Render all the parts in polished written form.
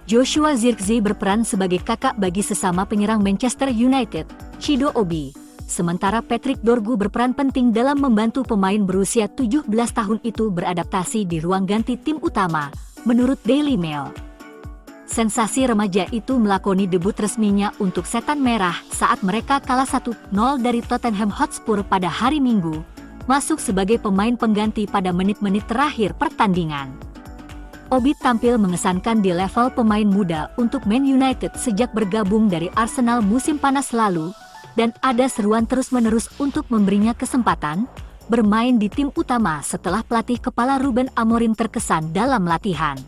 Joshua Zirkzee berperan sebagai kakak bagi sesama penyerang Manchester United, Chido Obi. Sementara Patrick Dorgu berperan penting dalam membantu pemain berusia 17 tahun itu beradaptasi di ruang ganti tim utama, menurut Daily Mail. Sensasi remaja itu melakoni debut resminya untuk Setan Merah saat mereka kalah 1-0 dari Tottenham Hotspur pada hari Minggu, masuk sebagai pemain pengganti pada menit-menit terakhir pertandingan. Obi tampil mengesankan di level pemain muda untuk Man United sejak bergabung dari Arsenal musim panas lalu, dan ada seruan terus-menerus untuk memberinya kesempatan bermain di tim utama setelah pelatih kepala Ruben Amorim terkesan dalam latihan.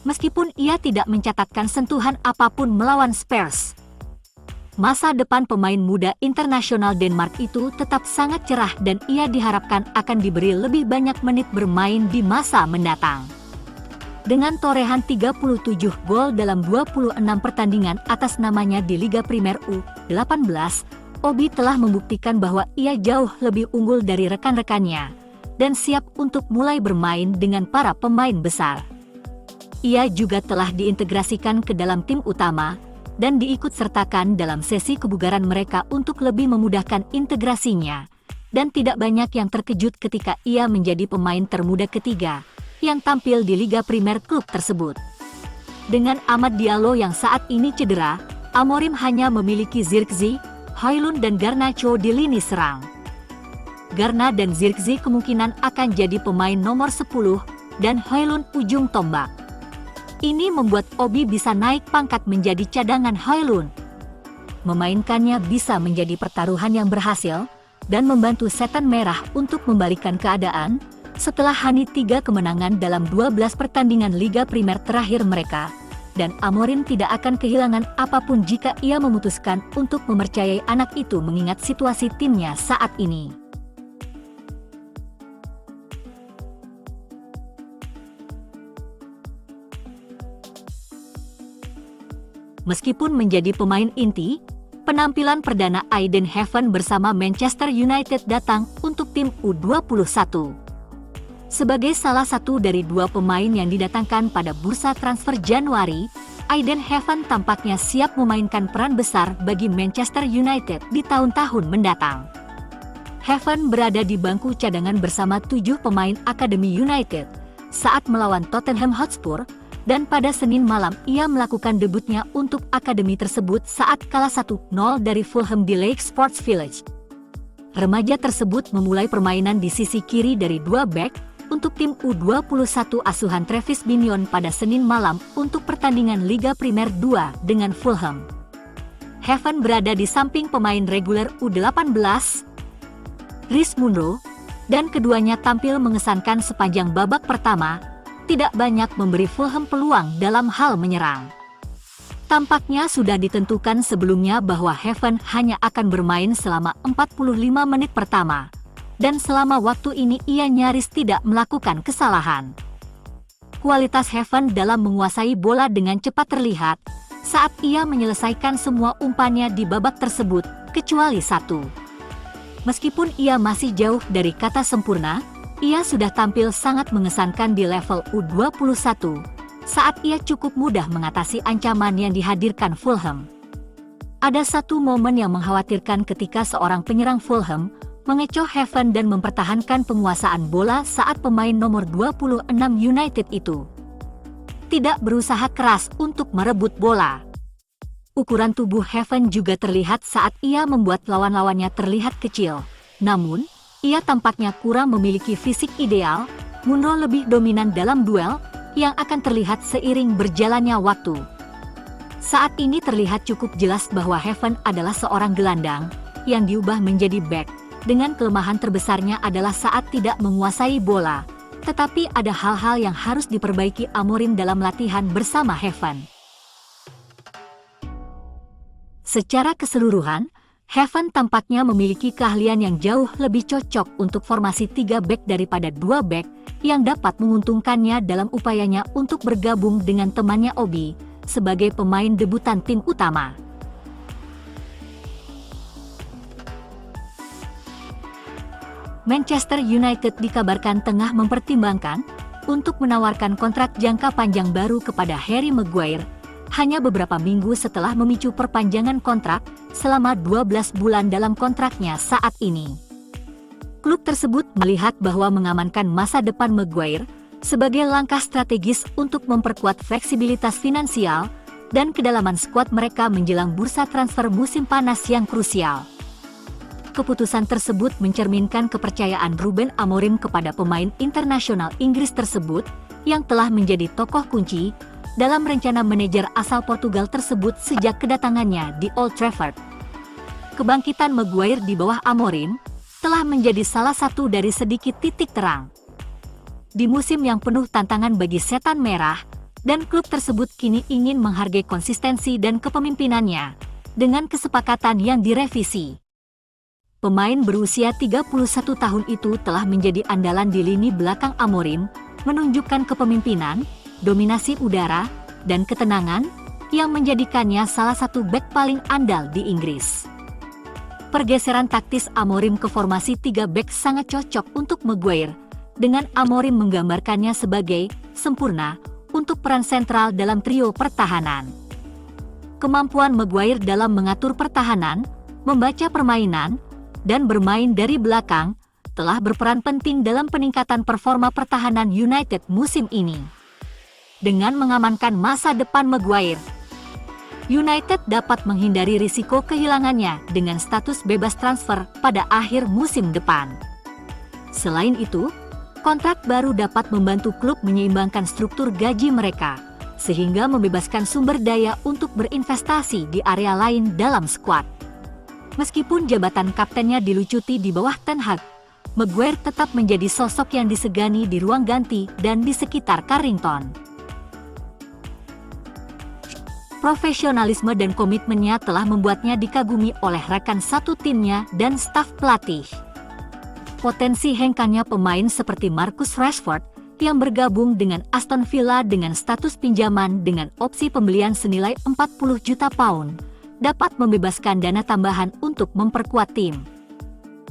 Meskipun ia tidak mencatatkan sentuhan apapun melawan Spurs, masa depan pemain muda internasional Denmark itu tetap sangat cerah dan ia diharapkan akan diberi lebih banyak menit bermain di masa mendatang. Dengan torehan 37 gol dalam 26 pertandingan atas namanya di Liga Primer U18, Obi telah membuktikan bahwa ia jauh lebih unggul dari rekan-rekannya dan siap untuk mulai bermain dengan para pemain besar. Ia juga telah diintegrasikan ke dalam tim utama dan diikut-sertakan dalam sesi kebugaran mereka untuk lebih memudahkan integrasinya, dan tidak banyak yang terkejut ketika ia menjadi pemain termuda ketiga yang tampil di Liga Primer klub tersebut. Dengan Amad Diallo yang saat ini cedera, Amorim hanya memiliki Zirkzee, Højlund dan Garnacho di lini serang. Garna dan Zirkzee kemungkinan akan jadi pemain nomor 10 dan Højlund ujung tombak. Ini membuat Obi bisa naik pangkat menjadi cadangan Højlund. Memainkannya bisa menjadi pertaruhan yang berhasil dan membantu Setan Merah untuk membalikan keadaan setelah hanya 3 kemenangan dalam 12 pertandingan Liga Primer terakhir mereka, dan Amorim tidak akan kehilangan apapun jika ia memutuskan untuk mempercayai anak itu mengingat situasi timnya saat ini. Meskipun menjadi pemain inti, penampilan perdana Aiden Heaven bersama Manchester United datang untuk tim U21. Sebagai salah satu dari 2 pemain yang didatangkan pada bursa transfer Januari, Aiden Heaven tampaknya siap memainkan peran besar bagi Manchester United di tahun-tahun mendatang. Heaven berada di bangku cadangan bersama 7 pemain Akademi United saat melawan Tottenham Hotspur, dan pada Senin malam ia melakukan debutnya untuk akademi tersebut saat kalah 1-0 dari Fulham di Lake Sports Village. Remaja tersebut memulai permainan di sisi kiri dari 2 bek untuk tim U21 asuhan Travis Binion pada Senin malam untuk pertandingan Liga Primer 2 dengan Fulham. Heaven berada di samping pemain reguler U18, Rhys Munro, dan keduanya tampil mengesankan sepanjang babak pertama, tidak banyak memberi Fulham peluang dalam hal menyerang. Tampaknya sudah ditentukan sebelumnya bahwa Heaven hanya akan bermain selama 45 menit pertama, dan selama waktu ini ia nyaris tidak melakukan kesalahan. Kualitas Heaven dalam menguasai bola dengan cepat terlihat saat ia menyelesaikan semua umpannya di babak tersebut, kecuali 1. Meskipun ia masih jauh dari kata sempurna, ia sudah tampil sangat mengesankan di level U21 saat ia cukup mudah mengatasi ancaman yang dihadirkan Fulham. Ada satu momen yang mengkhawatirkan ketika seorang penyerang Fulham mengecoh Heaven dan mempertahankan penguasaan bola saat pemain nomor 26 United itu tidak berusaha keras untuk merebut bola. Ukuran tubuh Heaven juga terlihat saat ia membuat lawan-lawannya terlihat kecil. Namun, ia tampaknya kurang memiliki fisik ideal. Munro lebih dominan dalam duel yang akan terlihat seiring berjalannya waktu. Saat ini terlihat cukup jelas bahwa Heaven adalah seorang gelandang yang diubah menjadi bek. Dengan kelemahan terbesarnya adalah saat tidak menguasai bola, tetapi ada hal-hal yang harus diperbaiki Amorim dalam latihan bersama Heaven. Secara keseluruhan, Heaven tampaknya memiliki keahlian yang jauh lebih cocok untuk formasi 3 bek daripada 2 bek yang dapat menguntungkannya dalam upayanya untuk bergabung dengan temannya Obi sebagai pemain debutan tim utama. Manchester United dikabarkan tengah mempertimbangkan untuk menawarkan kontrak jangka panjang baru kepada Harry Maguire hanya beberapa minggu setelah memicu perpanjangan kontrak selama 12 bulan dalam kontraknya saat ini. Klub tersebut melihat bahwa mengamankan masa depan Maguire sebagai langkah strategis untuk memperkuat fleksibilitas finansial dan kedalaman skuad mereka menjelang bursa transfer musim panas yang krusial. Keputusan tersebut mencerminkan kepercayaan Ruben Amorim kepada pemain internasional Inggris tersebut yang telah menjadi tokoh kunci dalam rencana manajer asal Portugal tersebut sejak kedatangannya di Old Trafford. Kebangkitan Maguire di bawah Amorim telah menjadi salah satu dari sedikit titik terang di musim yang penuh tantangan bagi Setan Merah, dan klub tersebut kini ingin menghargai konsistensi dan kepemimpinannya dengan kesepakatan yang direvisi. Pemain berusia 31 tahun itu telah menjadi andalan di lini belakang Amorim, menunjukkan kepemimpinan, dominasi udara, dan ketenangan yang menjadikannya salah satu bek paling andal di Inggris. Pergeseran taktis Amorim ke formasi 3 bek sangat cocok untuk Maguire, dengan Amorim menggambarkannya sebagai sempurna untuk peran sentral dalam trio pertahanan. Kemampuan Maguire dalam mengatur pertahanan, membaca permainan, dan bermain dari belakang telah berperan penting dalam peningkatan performa pertahanan United musim ini. Dengan mengamankan masa depan Maguire, United dapat menghindari risiko kehilangannya dengan status bebas transfer pada akhir musim depan. Selain itu, kontrak baru dapat membantu klub menyeimbangkan struktur gaji mereka, sehingga membebaskan sumber daya untuk berinvestasi di area lain dalam skuad. Meskipun jabatan kaptennya dilucuti di bawah Ten Hag, Maguire tetap menjadi sosok yang disegani di ruang ganti dan di sekitar Carrington. Profesionalisme dan komitmennya telah membuatnya dikagumi oleh rekan satu timnya dan staf pelatih. Potensi hengkangnya pemain seperti Marcus Rashford yang bergabung dengan Aston Villa dengan status pinjaman dengan opsi pembelian senilai 40 juta pound dapat membebaskan dana tambahan untuk memperkuat tim.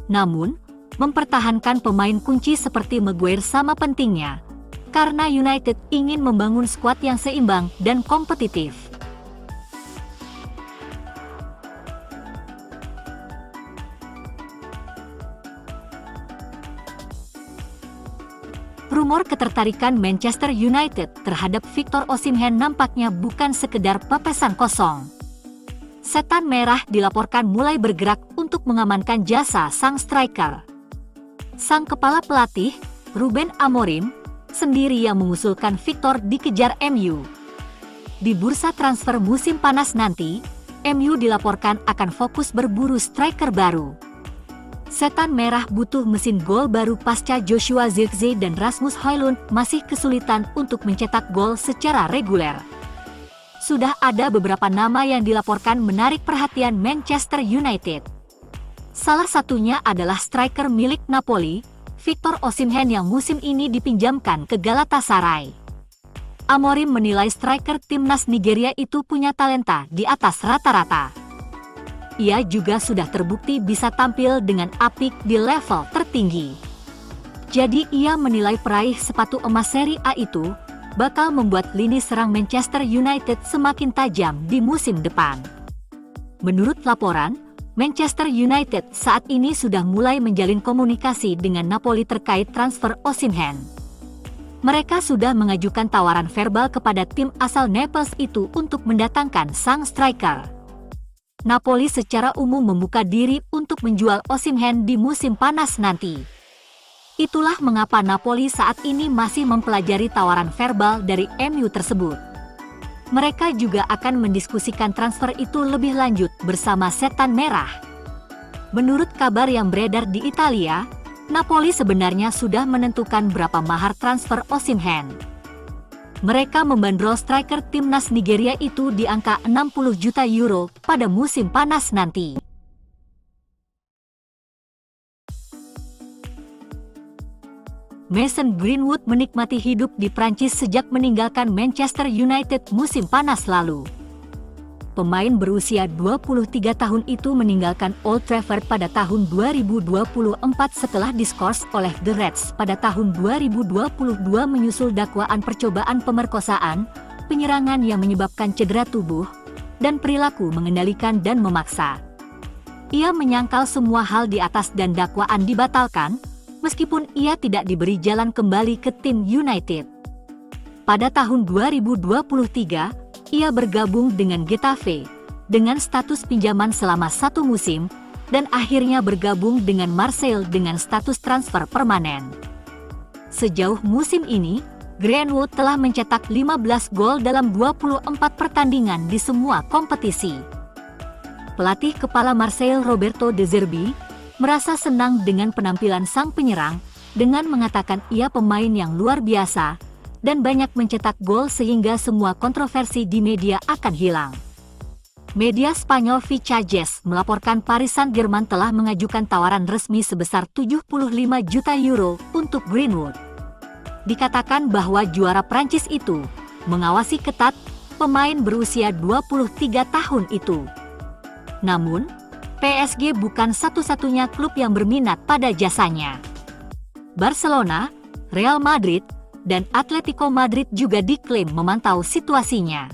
Namun, mempertahankan pemain kunci seperti Maguire sama pentingnya, karena United ingin membangun skuad yang seimbang dan kompetitif. Rumor ketertarikan Manchester United terhadap Victor Osimhen nampaknya bukan sekedar papasan kosong. Setan Merah dilaporkan mulai bergerak untuk mengamankan jasa sang striker. Sang kepala pelatih, Ruben Amorim, sendiri yang mengusulkan Victor dikejar MU. Di bursa transfer musim panas nanti, MU dilaporkan akan fokus berburu striker baru. Setan Merah butuh mesin gol baru pasca Joshua Zirkzee dan Rasmus Højlund masih kesulitan untuk mencetak gol secara reguler. Sudah ada beberapa nama yang dilaporkan menarik perhatian Manchester United. Salah satunya adalah striker milik Napoli, Victor Osimhen yang musim ini dipinjamkan ke Galatasaray. Amorim menilai striker timnas Nigeria itu punya talenta di atas rata-rata. Ia juga sudah terbukti bisa tampil dengan apik di level tertinggi. Jadi ia menilai peraih sepatu emas Serie A itu bakal membuat lini serang Manchester United semakin tajam di musim depan. Menurut laporan, Manchester United saat ini sudah mulai menjalin komunikasi dengan Napoli terkait transfer Osimhen. Mereka sudah mengajukan tawaran verbal kepada tim asal Naples itu untuk mendatangkan sang striker. Napoli secara umum membuka diri untuk menjual Osimhen di musim panas nanti. Itulah mengapa Napoli saat ini masih mempelajari tawaran verbal dari MU tersebut. Mereka juga akan mendiskusikan transfer itu lebih lanjut bersama Setan Merah. Menurut kabar yang beredar di Italia, Napoli sebenarnya sudah menentukan berapa mahar transfer Osimhen. Mereka membandrol striker timnas Nigeria itu di angka 60 juta euro pada musim panas nanti. Mason Greenwood menikmati hidup di Prancis sejak meninggalkan Manchester United musim panas lalu. pemain berusia 23 tahun itu meninggalkan Old Trafford pada tahun 2024 setelah diskors oleh The Reds pada tahun 2022 menyusul dakwaan percobaan pemerkosaan, penyerangan yang menyebabkan cedera tubuh, dan perilaku mengendalikan dan memaksa. Ia menyangkal semua hal di atas dan dakwaan dibatalkan, meskipun ia tidak diberi jalan kembali ke tim United. Pada tahun 2023, ia bergabung dengan Getafe, dengan status pinjaman selama 1 musim, dan akhirnya bergabung dengan Marseille dengan status transfer permanen. Sejauh musim ini, Greenwood telah mencetak 15 gol dalam 24 pertandingan di semua kompetisi. Pelatih kepala Marseille Roberto De Zerbi merasa senang dengan penampilan sang penyerang, dengan mengatakan ia pemain yang luar biasa dan banyak mencetak gol sehingga semua kontroversi di media akan hilang. Media Spanyol Vichajes melaporkan Paris Saint-Germain telah mengajukan tawaran resmi sebesar 75 juta euro untuk Greenwood. Dikatakan bahwa juara Prancis itu mengawasi ketat pemain berusia 23 tahun itu. Namun, PSG bukan satu-satunya klub yang berminat pada jasanya. Barcelona, Real Madrid, dan Atletico Madrid juga diklaim memantau situasinya.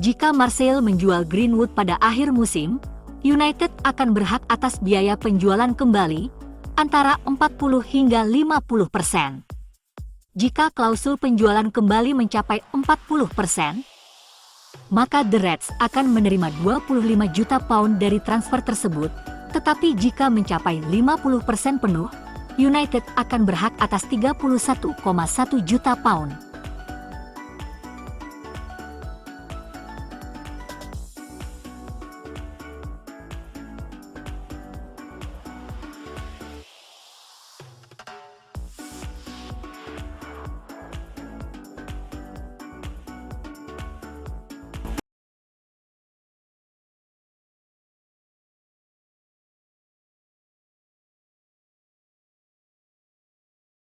Jika Marseille menjual Greenwood pada akhir musim, United akan berhak atas biaya penjualan kembali antara 40 hingga 50%. Jika klausul penjualan kembali mencapai 40%, maka The Reds akan menerima 25 juta pound dari transfer tersebut, tetapi jika mencapai 50% penuh, United akan berhak atas 31,1 juta pound.